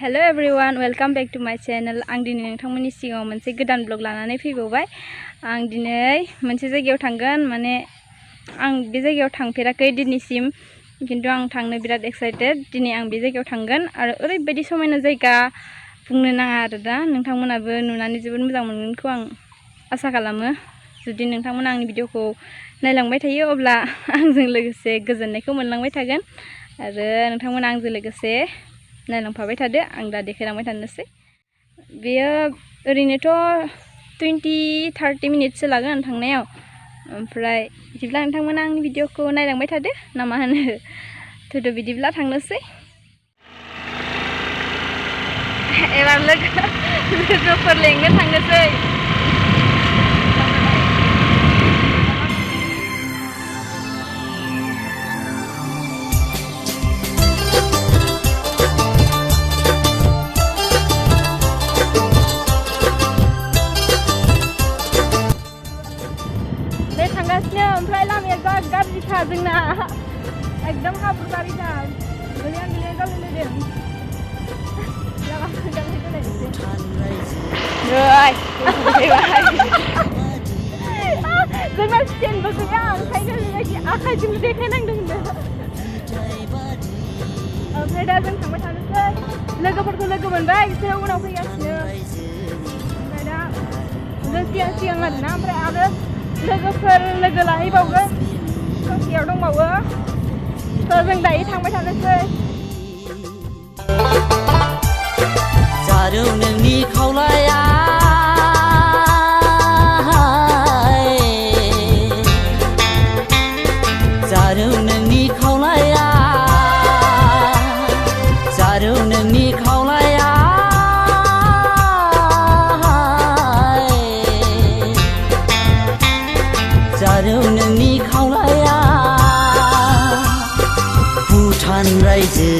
Hello everyone, welcome back to my channel. आं दिनै नोंथांमोननि सिगाङाव मोनसे गोदान ब्लग लानानै फैबावबाय। आं दिनै मोनसे जायगायाव थांगोन, माने आं बे जायगायाव थांफेराखै दिनैसिम, किन्तु आं थांनो बिराद एक्साइटेड। दिनै आं बे जायगायाव थांगोन आरो ओरैबायदि समायना जायगा बुंनो नाङा आरो दा नोंथांमोनाबो नुनानै जोबोद मोजां मोनगोनखौ आं आसा खालामो। जुदि नोंथांमोना आंनि भिडिअखौ नायलांबाय थायो अब्ला आंजों लोगोसे गोजोननायखौ मोनलांबाय थागोन आरो नोंथांमोना आंजों लोगोसे नायलांफाबाय थादो। आं दा देखायलांबाय थानोसै। बेयो ओरैनोथ' 20-30 मिनिटसो लागोन थांनायाव। ओमफ्राय बिदिब्ला नोंथांमोना आंनि भिडिअखौ नायलांबाय थादो ना मा होनो। थौदो बिदिब्ला थांनोसै। एबार लोगोफोर लेंनो थांनोसै। ओमफ्राय लामाया गाज्रिखा जोंना एकदम हाब्रुबारिखा गोलैहां गालायलायदों। जोंना स्टेन्डबो गैया, ओंखायनो बेबायदि आखाइजोंबो देखायनांदोंमोन। ओमफ्राय दा जों थांबाय थानोसै। लोगोफोरखौ लोगो मोनबाय, बिसोरो उनाव फैगासिनो। ओमफ्राय दा जों सिगां आरोना, ओमफ्राय आरो लोगोफोर लोगो लाहैबावगोन, ससेयाव दंबावो। थ' जों दायो थांबाय थानोसै। जारौ नोंनि खावलाया जारौ नोंनि खावलाया जारौ नोंनि खावलाया जारौ नोंनि खावलाया भुटान रायजो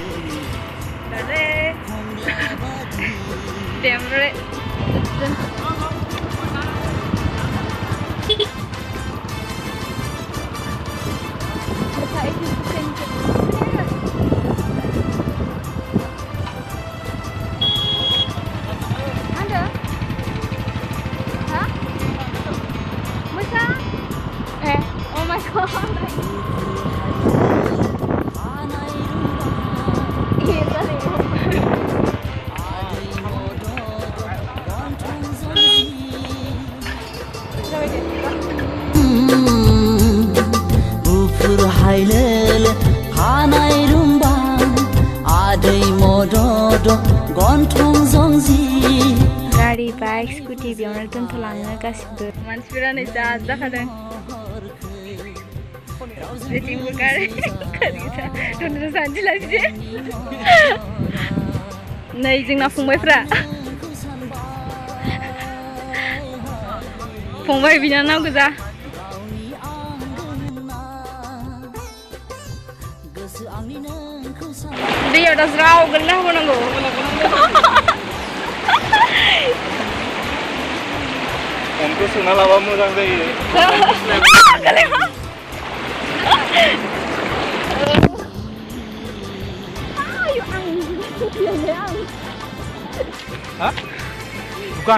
गारि बाइक स्कुटि बेयावनो दोनथ'लाङो गासिबो मानसिफोरा नै जाखादों। नै जोंना फंबायफ्रा फंबाय बिनानाव गोजा। दैयाव दा ज्राव गोलैना होबावनांगौ। फनखौ सोना लाबा मोजां जायो।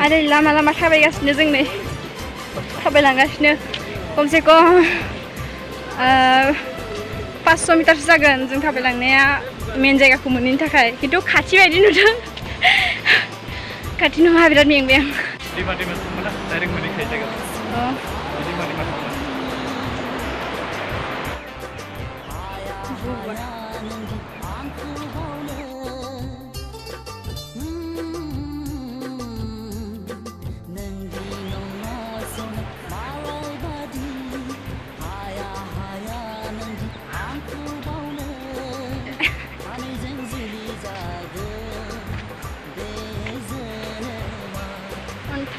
आरो लामा थाबायगासिनो जों नै थाबायलांगासिनो खमसे खम 500 मिटारसो जागोन जों थाबायलांनाया मेन जायगाखौ मोनैनि थाखाय। खिन्थु खाथि बायदि नुदों, खाथि नङा, बिराद मेंबाय आं।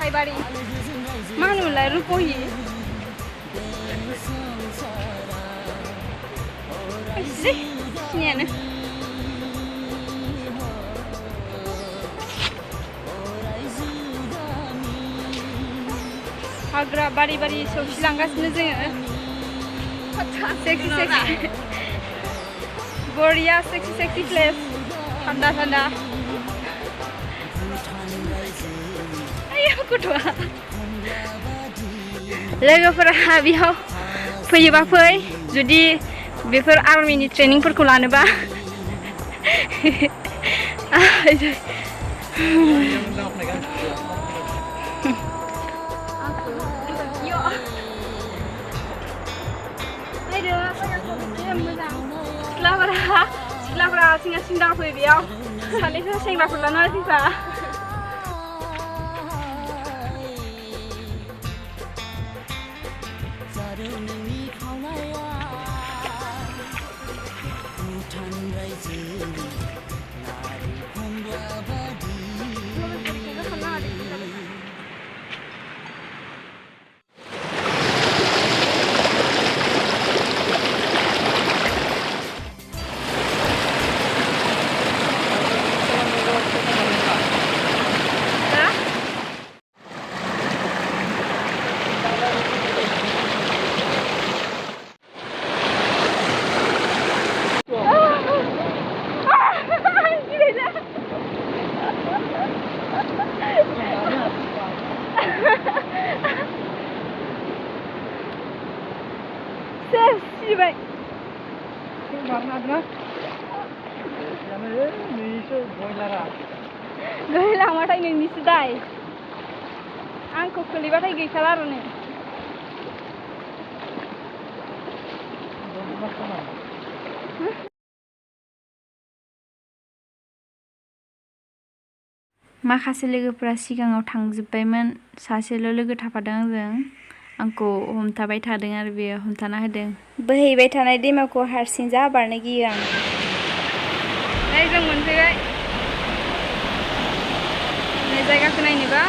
Pwibai मा होनोमोनलाय रुपहि सिनायानो। हाग्रा बारि सौसिलांगासिनो जोङो। बरिया सेक्सी प्लेस, ठंडा गथ'आ लोगोफोरा बेयाव फैयोबा फै जुदि बेफोर आर्मिनि ट्रेनिंफोरखौ लानोबा सिख्लाफोरा सिङा सिंदा फै बेयाव सानैसो सेंग्राफोर लानानै फैफा Pwibai. Gailangaथाय नोंनिसो दाय आंखौ खोलैबाथाय गैखाला आरो नै माखासे लोगोफोरा सिगाङाव थांजोबबायमोन सासेल' लोगो थाफादों आंखौ हमथाबाय थादों आरो बेयो हमथाना होदों बोहैबाय थानाय दैमाखौ हारसिं जा बारनो गियो आं जों मोनफैबाय जायगाखौ नायनोबा